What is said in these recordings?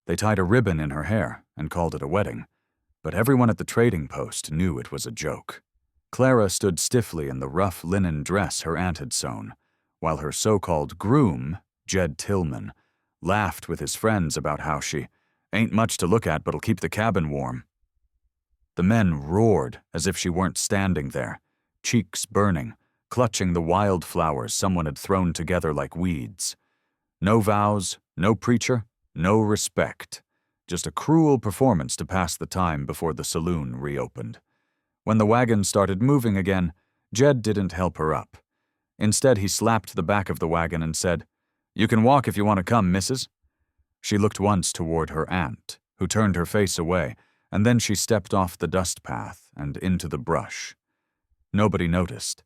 They tied a ribbon in her hair and called it a wedding, but everyone at the trading post knew it was a joke. Clara stood stiffly in the rough linen dress her aunt had sewn, while her so-called groom, Jed Tillman, laughed with his friends about how she ain't much to look at but'll keep the cabin warm. The men roared as if she weren't standing there, cheeks burning, clutching the wildflowers someone had thrown together like weeds. No vows, no preacher, no respect. Just a cruel performance to pass the time before the saloon reopened. When the wagon started moving again, Jed didn't help her up. Instead, he slapped the back of the wagon and said, "You can walk if you want to come, missus." She looked once toward her aunt, who turned her face away, and then she stepped off the dust path and into the brush. Nobody noticed.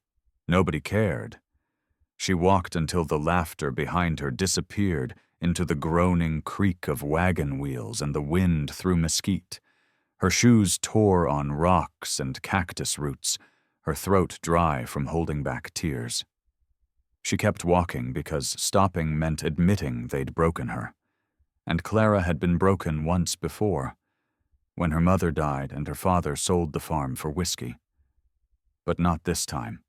Nobody cared. She walked until the laughter behind her disappeared into the groaning creak of wagon wheels and the wind through mesquite. Her shoes tore on rocks and cactus roots, her throat dry from holding back tears. She kept walking because stopping meant admitting they'd broken her. And Clara had been broken once before, when her mother died and her father sold the farm for whiskey. But not this time.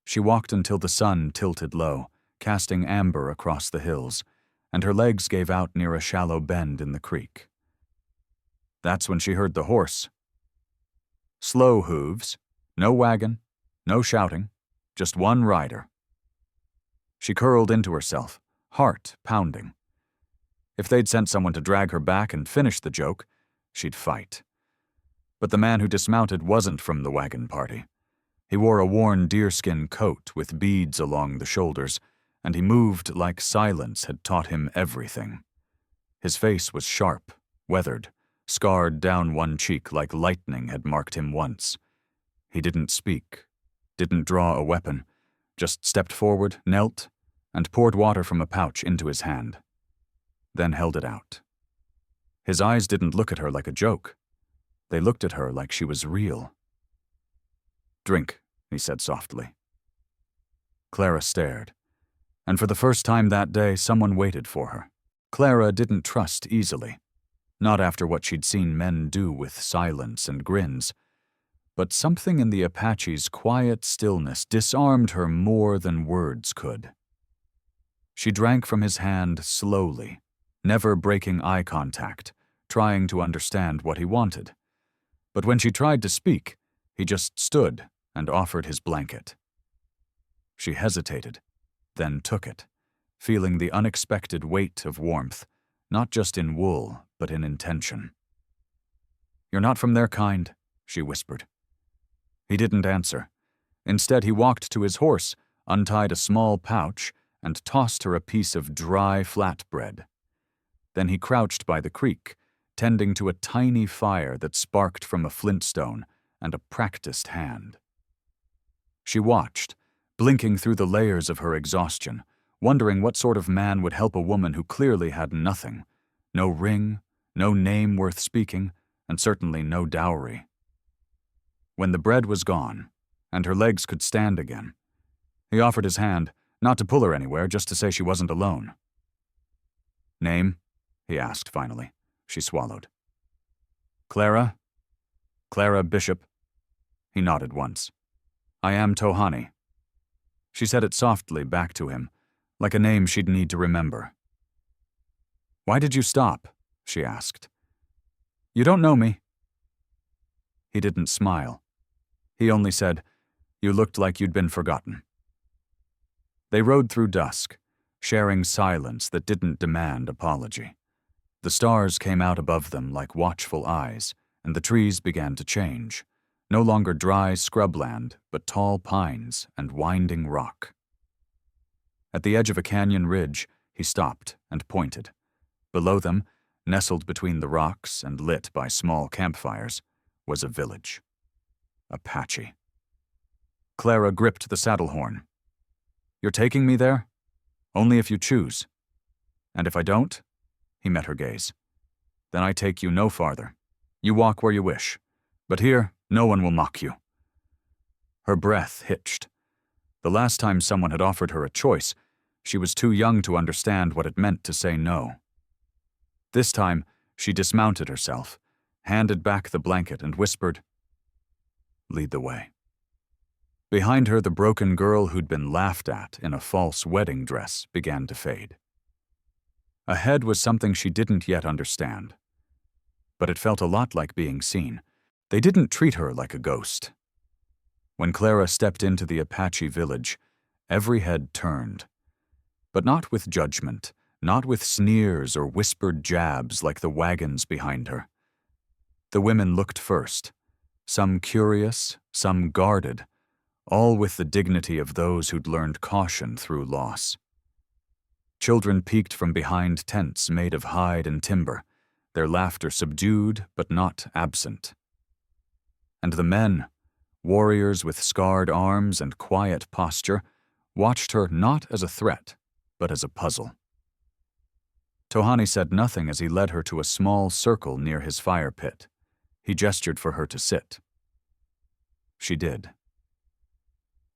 She walked until the sun tilted low, casting amber across the hills, and her legs gave out near a shallow bend in the creek. That's when she heard the horse. Slow hooves, no wagon, no shouting, just one rider. She curled into herself, heart pounding. If they'd sent someone to drag her back and finish the joke, she'd fight. But the man who dismounted wasn't from the wagon party. He wore a worn deerskin coat with beads along the shoulders, and he moved like silence had taught him everything. His face was sharp, weathered, scarred down one cheek like lightning had marked him once. He didn't speak, didn't draw a weapon, just stepped forward, knelt, and poured water from a pouch into his hand, then held it out. His eyes didn't look at her like a joke. They looked at her like she was real. "Drink," he said softly. Clara stared, and for the first time that day, someone waited for her. Clara didn't trust easily, not after what she'd seen men do with silence and grins, but something in the Apache's quiet stillness disarmed her more than words could. She drank from his hand slowly, never breaking eye contact, trying to understand what he wanted. But when she tried to speak, he just stood and offered his blanket. She hesitated, then took it, feeling the unexpected weight of warmth, not just in wool, but in intention. "You're not from their kind," she whispered. He didn't answer. Instead, he walked to his horse, untied a small pouch, and tossed her a piece of dry flatbread. Then he crouched by the creek, tending to a tiny fire that sparked from a flintstone and a practiced hand. She watched, blinking through the layers of her exhaustion, wondering what sort of man would help a woman who clearly had nothing, no ring, no name worth speaking, and certainly no dowry. When the bread was gone, and her legs could stand again, he offered his hand, not to pull her anywhere, just to say she wasn't alone. "Name?" he asked finally. She swallowed. "Clara? Clara Bishop." He nodded once. "I am Tohani." She said it softly back to him, like a name she'd need to remember. "Why did you stop?" she asked. "You don't know me." He didn't smile. He only said, "You looked like you'd been forgotten." They rode through dusk, sharing silence that didn't demand apology. The stars came out above them like watchful eyes, and the trees began to change, no longer dry scrubland, but tall pines and winding rock. At the edge of a canyon ridge, he stopped and pointed. Below them, nestled between the rocks and lit by small campfires, was a village. Apache. Clara gripped the saddle horn. "You're taking me there? Only if you choose. And if I don't?" He met her gaze. "Then I take you no farther. You walk where you wish. But here, no one will mock you." Her breath hitched. The last time someone had offered her a choice, she was too young to understand what it meant to say no. This time, she dismounted herself, handed back the blanket, and whispered, "Lead the way." Behind her, the broken girl who'd been laughed at in a false wedding dress began to fade. Ahead was something she didn't yet understand. But it felt a lot like being seen. They didn't treat her like a ghost. When Clara stepped into the Apache village, every head turned. But not with judgment, not with sneers or whispered jabs like the wagons behind her. The women looked first, some curious, some guarded, all with the dignity of those who'd learned caution through loss. Children peeked from behind tents made of hide and timber, their laughter subdued but not absent. And the men, warriors with scarred arms and quiet posture, watched her not as a threat, but as a puzzle. Tohani said nothing as he led her to a small circle near his fire pit. He gestured for her to sit. She did.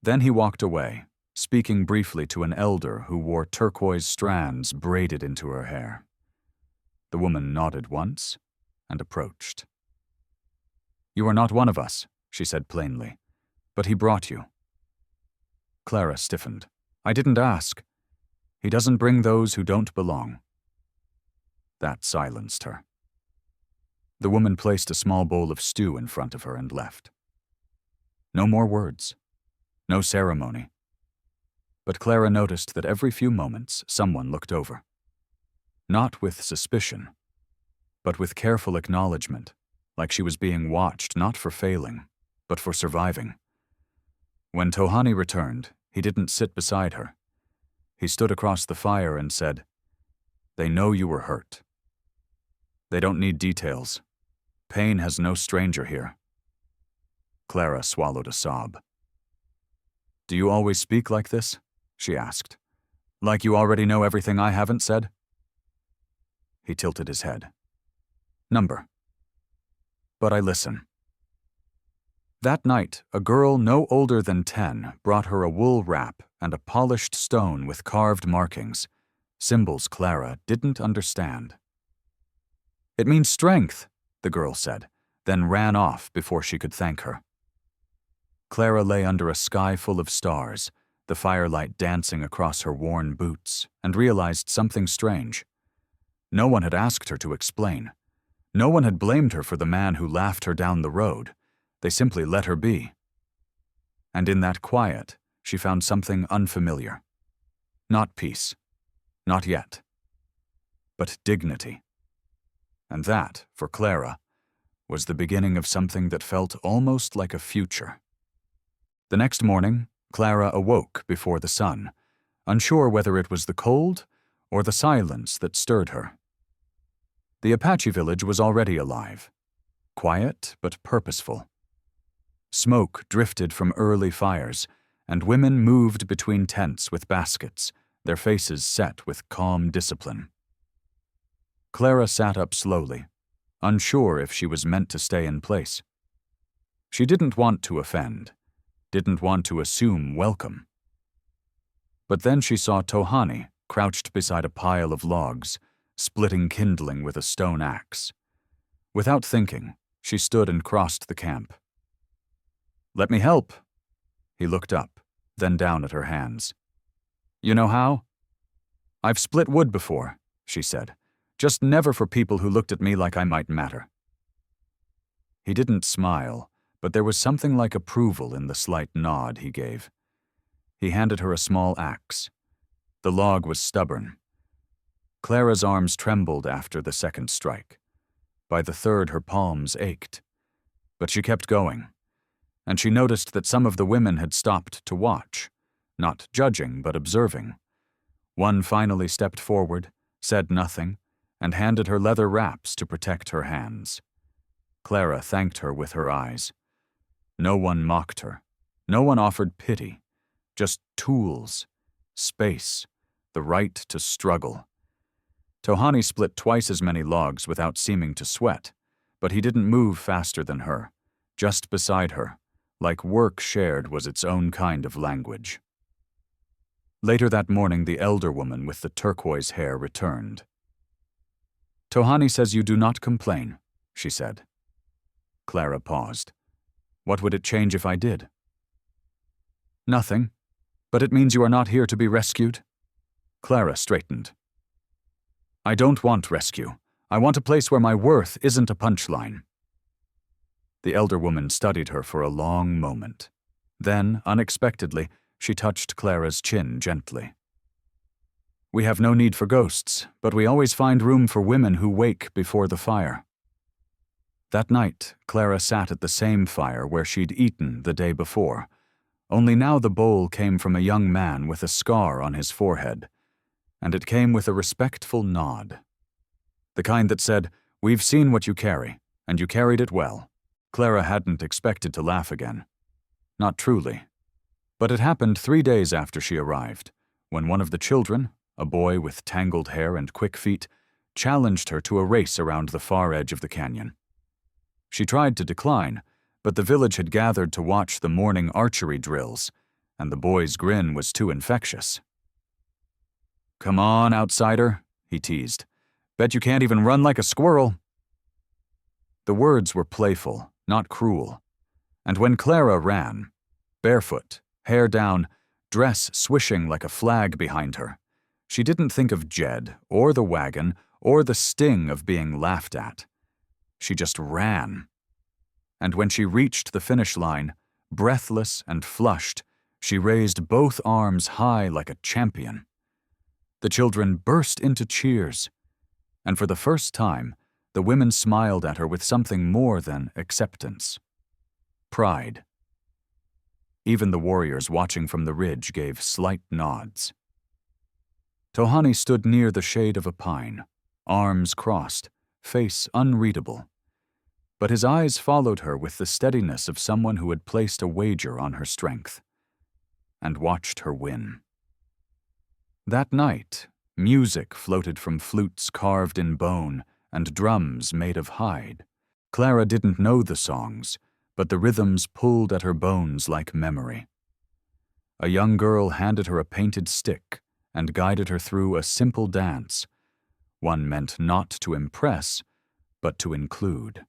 Then he walked away, speaking briefly to an elder who wore turquoise strands braided into her hair. The woman nodded once and approached. "You are not one of us," she said plainly, "but he brought you." Clara stiffened. "I didn't ask. He doesn't bring those who don't belong." That silenced her. The woman placed a small bowl of stew in front of her and left. No more words. No ceremony. But Clara noticed that every few moments someone looked over. Not with suspicion, but with careful acknowledgement, like she was being watched not for failing, but for surviving. When Tohani returned, he didn't sit beside her. He stood across the fire and said, "They know you were hurt. They don't need details. Pain has no stranger here." Clara swallowed a sob. "Do you always speak like this?" she asked. "Like you already know everything I haven't said?" He tilted his head. "Number. But I listen." That night, a girl no older than 10 brought her a wool wrap and a polished stone with carved markings, symbols Clara didn't understand. "It means strength," the girl said, then ran off before she could thank her. Clara lay under a sky full of stars, the firelight dancing across her worn boots, and realized something strange. No one had asked her to explain. No one had blamed her for the man who laughed her down the road. They simply let her be. And in that quiet, she found something unfamiliar. Not peace. Not yet. But dignity. And that, for Clara, was the beginning of something that felt almost like a future. The next morning, Clara awoke before the sun, unsure whether it was the cold or the silence that stirred her. The Apache village was already alive, quiet but purposeful. Smoke drifted from early fires, and women moved between tents with baskets, their faces set with calm discipline. Clara sat up slowly, unsure if she was meant to stay in place. She didn't want to offend, didn't want to assume welcome. But then she saw Tohani crouched beside a pile of logs, splitting kindling with a stone axe. Without thinking, she stood and crossed the camp. "Let me help." He looked up, then down at her hands. "You know how?" "I've split wood before," she said, "just never for people who looked at me like I might matter." He didn't smile, but there was something like approval in the slight nod he gave. He handed her a small axe. The log was stubborn. Clara's arms trembled after the second strike. By the third, her palms ached. But she kept going, and she noticed that some of the women had stopped to watch, not judging but observing. One finally stepped forward, said nothing, and handed her leather wraps to protect her hands. Clara thanked her with her eyes. No one mocked her. No one offered pity. Just tools, space, the right to struggle. Tohani split twice as many logs without seeming to sweat, but he didn't move faster than her, just beside her, like work shared was its own kind of language. Later that morning, the elder woman with the turquoise hair returned. Tohani says you do not complain, she said. Clara paused. What would it change if I did? Nothing, but it means you are not here to be rescued. Clara straightened. I don't want rescue. I want a place where my worth isn't a punchline. The elder woman studied her for a long moment. Then, unexpectedly, she touched Clara's chin gently. We have no need for ghosts, but we always find room for women who wake before the fire. That night, Clara sat at the same fire where she'd eaten the day before, only now the bowl came from a young man with a scar on his forehead, and it came with a respectful nod. The kind that said, "We've seen what you carry, and you carried it well." Clara hadn't expected to laugh again. Not truly. But it happened 3 days after she arrived, when one of the children, a boy with tangled hair and quick feet, challenged her to a race around the far edge of the canyon. She tried to decline, but the village had gathered to watch the morning archery drills, and the boy's grin was too infectious. "Come on, outsider," he teased. "Bet you can't even run like a squirrel." The words were playful, not cruel, and when Clara ran, barefoot, hair down, dress swishing like a flag behind her, she didn't think of Jed, or the wagon, or the sting of being laughed at. She just ran. And when she reached the finish line, breathless and flushed, she raised both arms high like a champion. The children burst into cheers, and for the first time, the women smiled at her with something more than acceptance. Pride. Even the warriors watching from the ridge gave slight nods. Tohani stood near the shade of a pine, arms crossed, face unreadable. But his eyes followed her with the steadiness of someone who had placed a wager on her strength, and watched her win. That night, music floated from flutes carved in bone and drums made of hide. Clara didn't know the songs, but the rhythms pulled at her bones like memory. A young girl handed her a painted stick and guided her through a simple dance, one meant not to impress, but to include.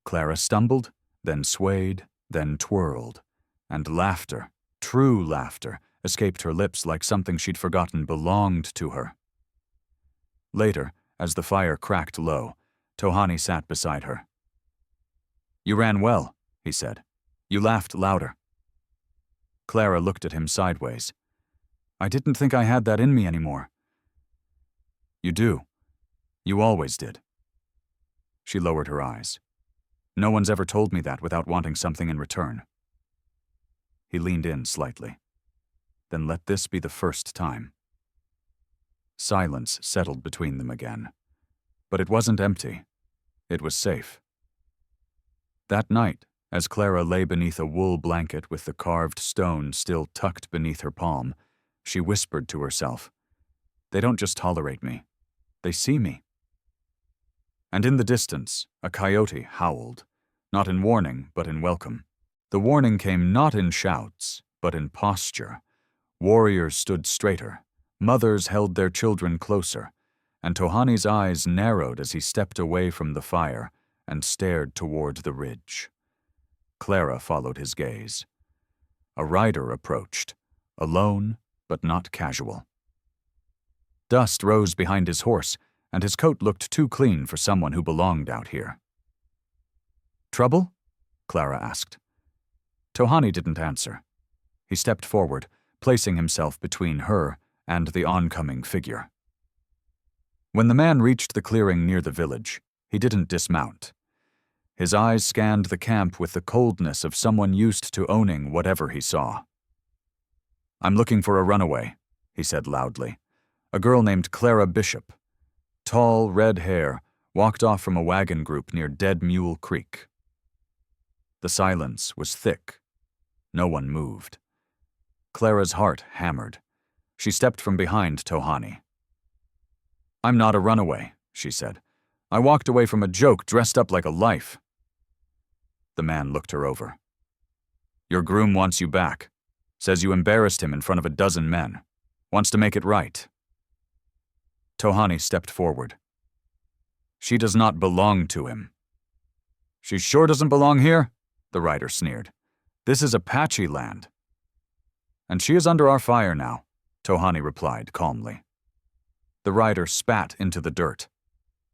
Clara stumbled, then swayed, then twirled, and laughter, true laughter, escaped her lips like something she'd forgotten belonged to her. Later, as the fire cracked low, Tohani sat beside her. "You ran well," he said. "You laughed louder." Clara looked at him sideways. "I didn't think I had that in me anymore." "You do. You always did." She lowered her eyes. "No one's ever told me that without wanting something in return." He leaned in slightly. "Then let this be the first time." Silence settled between them again. But it wasn't empty. It was safe. That night, as Clara lay beneath a wool blanket with the carved stone still tucked beneath her palm, she whispered to herself, "They don't just tolerate me. They see me." And in the distance, a coyote howled, not in warning, but in welcome. The warning came not in shouts, but in posture. Warriors stood straighter, mothers held their children closer, and Tohani's eyes narrowed as he stepped away from the fire and stared toward the ridge. Clara followed his gaze. A rider approached, alone but not casual. Dust rose behind his horse, and his coat looked too clean for someone who belonged out here. "Trouble?" Clara asked. Tohani didn't answer. He stepped forward, placing himself between her and the oncoming figure. When the man reached the clearing near the village, he didn't dismount. His eyes scanned the camp with the coldness of someone used to owning whatever he saw. "I'm looking for a runaway," he said loudly. "A girl named Clara Bishop. Tall, red hair, walked off from a wagon group near Dead Mule Creek." The silence was thick. No one moved. Clara's heart hammered. She stepped from behind Tohani. "I'm not a runaway," she said. "I walked away from a joke dressed up like a life." The man looked her over. "Your groom wants you back. Says you embarrassed him in front of a dozen men. Wants to make it right." Tohani stepped forward. She does not belong to him." "She sure doesn't belong here," the rider sneered. "This is Apache land." "And she is under our fire now," Tohani replied calmly. The rider spat into the dirt.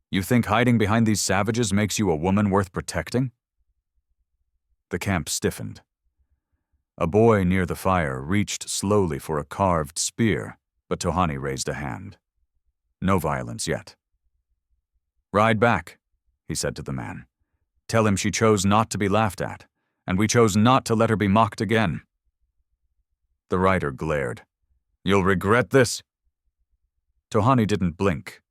"You think hiding behind these savages makes you a woman worth protecting?" The camp stiffened. A boy near the fire reached slowly for a carved spear, but Tohani raised a hand. "No violence yet." "Ride back," he said to the man. "Tell him she chose not to be laughed at, and we chose not to let her be mocked again." The rider glared. "You'll regret this." Tohani didn't blink.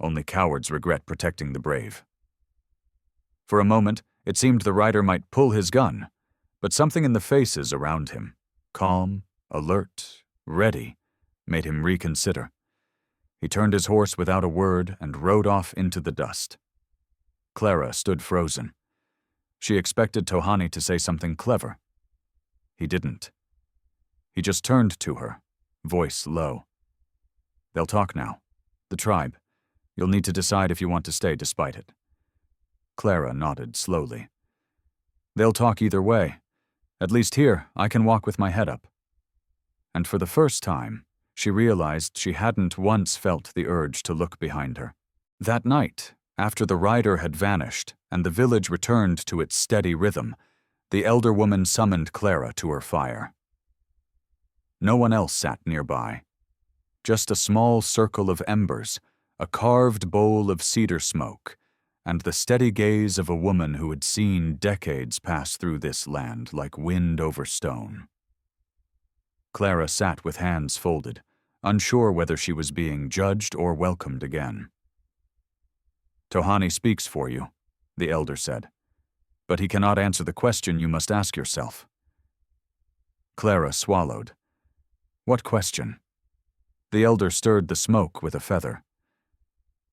Only cowards regret protecting the brave. For a moment, it seemed the rider might pull his gun, but something in the faces around him, calm, alert, ready, made him reconsider. He turned his horse without a word and rode off into the dust. Clara stood frozen. She expected Tohani to say something clever. He didn't. He just turned to her, voice low. "They'll talk now. The tribe. You'll need to decide if you want to stay despite it." Clara nodded slowly. "They'll talk either way. At least here, I can walk with my head up." And for the first time, she realized she hadn't once felt the urge to look behind her. That night, after the rider had vanished and the village returned to its steady rhythm, the elder woman summoned Clara to her fire. No one else sat nearby. Just a small circle of embers, a carved bowl of cedar smoke, and the steady gaze of a woman who had seen decades pass through this land like wind over stone. Clara sat with hands folded, unsure whether she was being judged or welcomed again. "Tohani speaks for you," the elder said, "but he cannot answer the question you must ask yourself." Clara swallowed. "What question?" The elder stirred the smoke with a feather.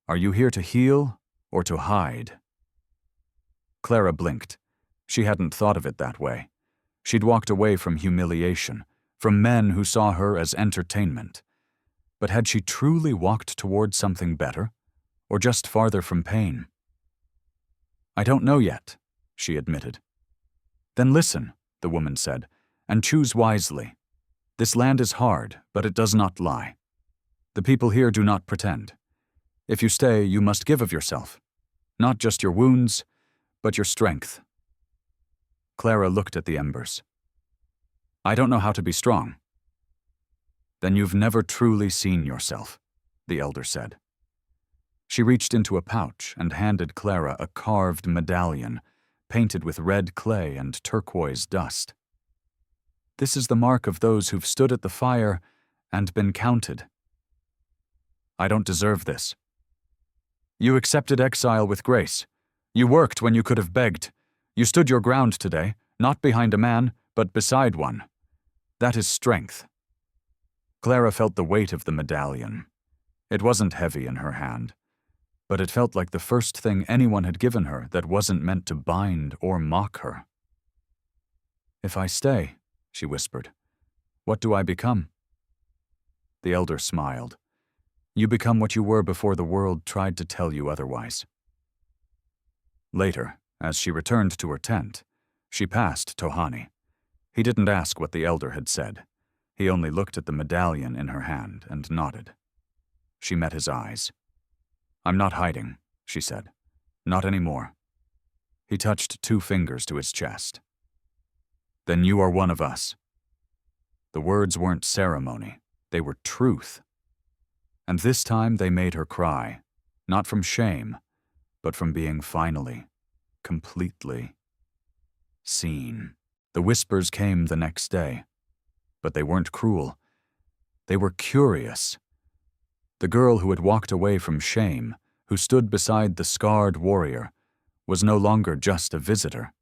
"Are you here to heal or to hide?" Clara blinked. She hadn't thought of it that way. She'd walked away from humiliation, from men who saw her as entertainment. But had she truly walked toward something better, or just farther from pain? "I don't know yet," she admitted. "Then listen," the woman said, "and choose wisely. This land is hard, but it does not lie. The people here do not pretend. If you stay, you must give of yourself. Not just your wounds, but your strength." Clara looked at the embers. "I don't know how to be strong." "Then you've never truly seen yourself," the elder said. She reached into a pouch and handed Clara a carved medallion, painted with red clay and turquoise dust. "This is the mark of those who've stood at the fire and been counted." "I don't deserve this." "You accepted exile with grace. You worked when you could have begged. You stood your ground today, not behind a man, but beside one. That is strength." Clara felt the weight of the medallion. It wasn't heavy in her hand, but it felt like the first thing anyone had given her that wasn't meant to bind or mock her. "If I stay," she whispered, "what do I become?" The elder smiled. "You become what you were before the world tried to tell you otherwise." Later, as she returned to her tent, she passed Tohani. He didn't ask what the elder had said. He only looked at the medallion in her hand and nodded. She met his eyes. "I'm not hiding," she said. "Not anymore." He touched 2 fingers to his chest. "Then you are one of us." The words weren't ceremony, they were truth. And this time they made her cry, not from shame, but from being finally, completely seen. The whispers came the next day, but they weren't cruel. They were curious. The girl who had walked away from shame, who stood beside the scarred warrior, was no longer just a visitor.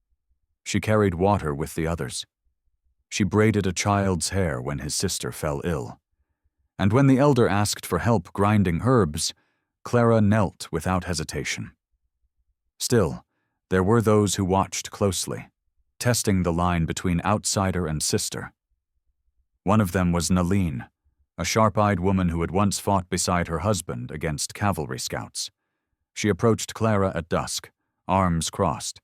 She carried water with the others. She braided a child's hair when his sister fell ill. And when the elder asked for help grinding herbs, Clara knelt without hesitation. Still, there were those who watched closely, testing the line between outsider and sister. One of them was Naline, a sharp-eyed woman who had once fought beside her husband against cavalry scouts. She approached Clara at dusk, arms crossed.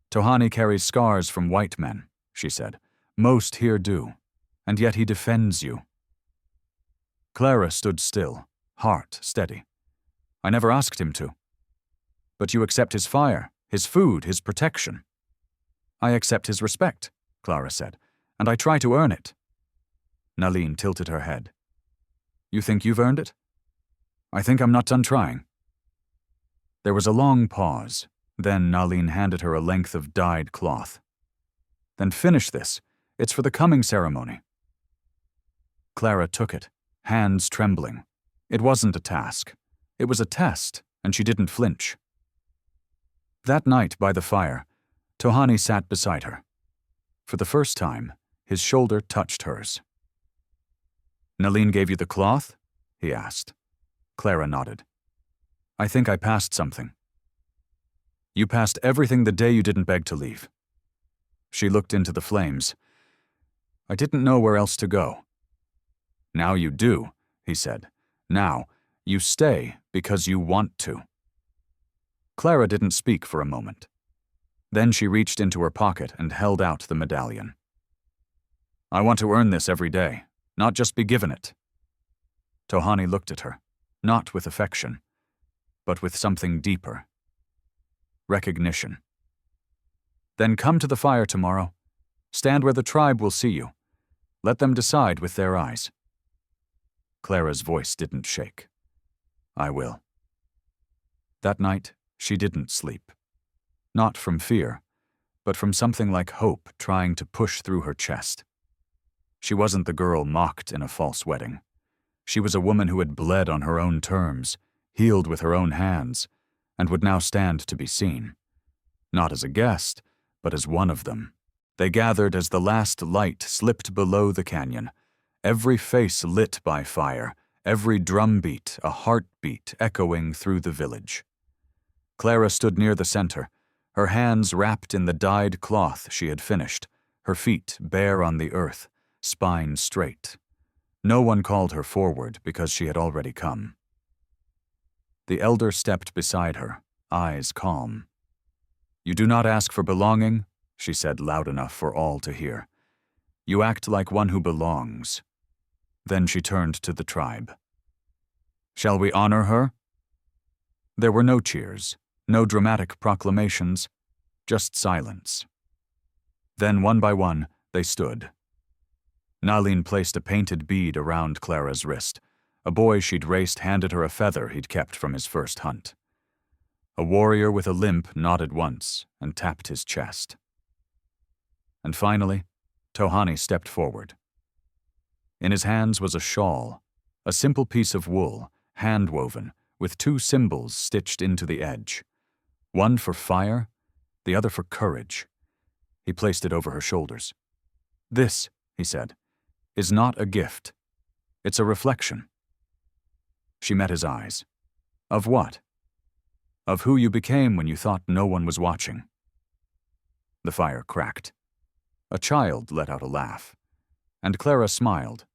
"Tohani carries scars from white men," she said. "Most here do, and yet he defends you." Clara stood still, heart steady. "I never asked him to." "But you accept his fire, his food, his protection." "I accept his respect," Clara said, "and I try to earn it." Nalin tilted her head. "You think you've earned it?" "I think I'm not done trying." There was a long pause. Then Nalin handed her a length of dyed cloth. "Then finish this. It's for the coming ceremony." Clara took it, hands trembling. It wasn't a task. It was a test, and she didn't flinch. That night by the fire, Tohani sat beside her. For the first time, his shoulder touched hers. "Nalin gave you the cloth?" he asked. Clara nodded. "I think I passed something." "You passed everything the day you didn't beg to leave." She looked into the flames. "I didn't know where else to go." "Now you do," he said. "Now, you stay because you want to." Clara didn't speak for a moment. Then she reached into her pocket and held out the medallion. "I want to earn this every day, not just be given it." Tohani looked at her, not with affection, but with something deeper. Recognition. "Then come to the fire tomorrow. Stand where the tribe will see you. Let them decide with their eyes." Clara's voice didn't shake. "I will." That night, she didn't sleep. Not from fear, but from something like hope trying to push through her chest. She wasn't the girl mocked in a false wedding. She was a woman who had bled on her own terms, healed with her own hands, and would now stand to be seen. Not as a guest, but as one of them. They gathered as the last light slipped below the canyon, every face lit by fire, every drumbeat a heartbeat echoing through the village. Clara stood near the center, her hands wrapped in the dyed cloth she had finished, her feet bare on the earth, spine straight. No one called her forward because she had already come. The elder stepped beside her, eyes calm. "You do not ask for belonging," she said loud enough for all to hear. "You act like one who belongs." Then she turned to the tribe. "Shall we honor her?" There were no cheers, no dramatic proclamations, just silence. Then, one by one, they stood. Nalin placed a painted bead around Clara's wrist. A boy she'd raced handed her a feather he'd kept from his first hunt. A warrior with a limp nodded once and tapped his chest. And finally, Tohani stepped forward. In his hands was a shawl, a simple piece of wool, hand-woven, with two symbols stitched into the edge. One for fire, the other for courage. He placed it over her shoulders. "This," he said, "is not a gift. It's a reflection." She met his eyes. "Of what?" "Of who you became when you thought no one was watching." The fire cracked. A child let out a laugh, and Clara smiled,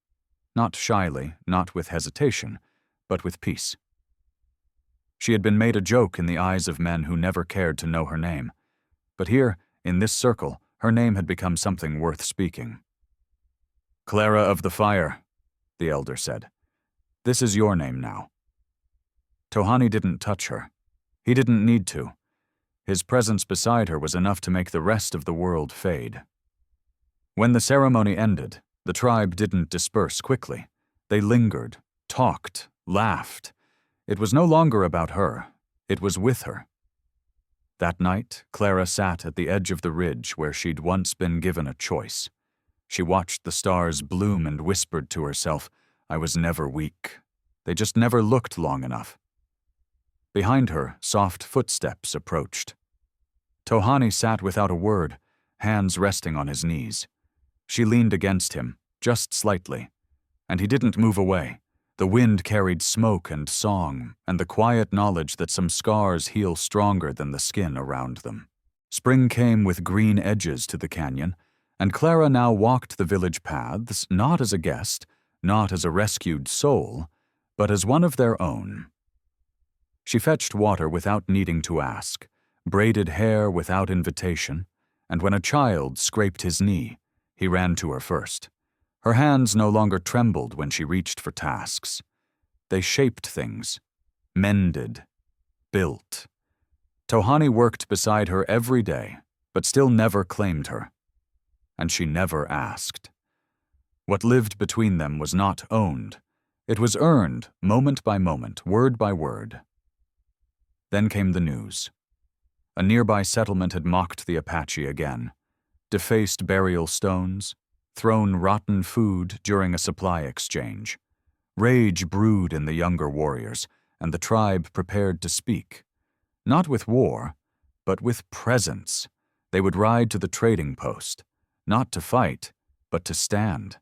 not shyly, not with hesitation, but with peace. She had been made a joke in the eyes of men who never cared to know her name, but here, in this circle, her name had become something worth speaking. "Clara of the Fire," the elder said. "This is your name now." Tohani didn't touch her. He didn't need to. His presence beside her was enough to make the rest of the world fade. When the ceremony ended, the tribe didn't disperse quickly. They lingered, talked, laughed. It was no longer about her. It was with her. That night, Clara sat at the edge of the ridge where she'd once been given a choice. She watched the stars bloom and whispered to herself, "I was never weak. They just never looked long enough." Behind her, soft footsteps approached. Tohani sat without a word, hands resting on his knees. She leaned against him, just slightly, and he didn't move away. The wind carried smoke and song, and the quiet knowledge that some scars heal stronger than the skin around them. Spring came with green edges to the canyon, and Clara now walked the village paths not as a guest, not as a rescued soul, but as one of their own. She fetched water without needing to ask, braided hair without invitation, and when a child scraped his knee, he ran to her first. Her hands no longer trembled when she reached for tasks. They shaped things, mended, built. Tohani worked beside her every day, but still never claimed her. And she never asked. What lived between them was not owned. It was earned, moment by moment, word by word. Then came the news. A nearby settlement had mocked the Apache again, defaced burial stones, thrown rotten food during a supply exchange. Rage brewed in the younger warriors, and the tribe prepared to speak. Not with war, but with presence. They would ride to the trading post, not to fight, but to stand,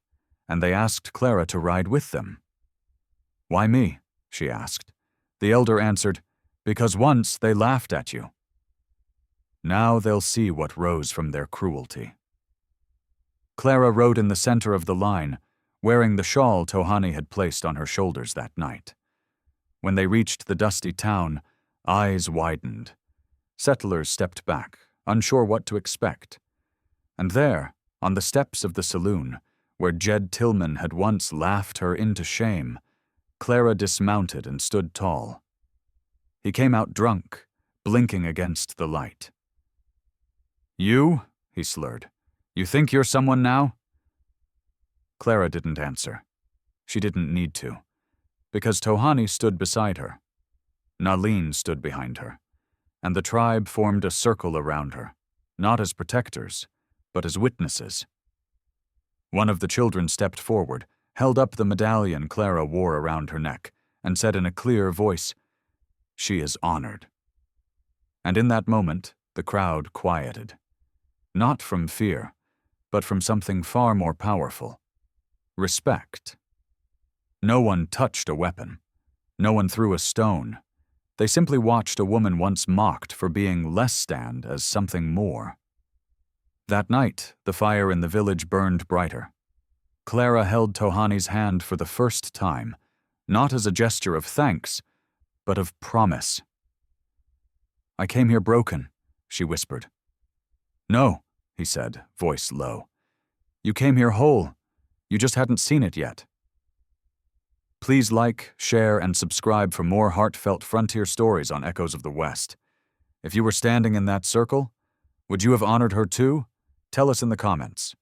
and they asked Clara to ride with them. "Why me?" she asked. The elder answered, "Because once they laughed at you. Now they'll see what rose from their cruelty." Clara rode in the center of the line, wearing the shawl Tohani had placed on her shoulders that night. When they reached the dusty town, eyes widened. Settlers stepped back, unsure what to expect. And there, on the steps of the saloon, where Jed Tillman had once laughed her into shame, Clara dismounted and stood tall. He came out drunk, blinking against the light. "You?" he slurred. "You think you're someone now?" Clara didn't answer. She didn't need to, because Tohani stood beside her. Nalin stood behind her, and the tribe formed a circle around her, not as protectors, but as witnesses. One of the children stepped forward, held up the medallion Clara wore around her neck, and said in a clear voice, "She is honored." And in that moment, the crowd quieted. Not from fear, but from something far more powerful. Respect. No one touched a weapon. No one threw a stone. They simply watched a woman once mocked for being less stand as something more. That night, the fire in the village burned brighter. Clara held Tohani's hand for the first time, not as a gesture of thanks, but of promise. "I came here broken," she whispered. "No," he said, voice low. "You came here whole. You just hadn't seen it yet." Please like, share, and subscribe for more heartfelt frontier stories on Echoes of the West. If you were standing in that circle, would you have honored her too? Tell us in the comments.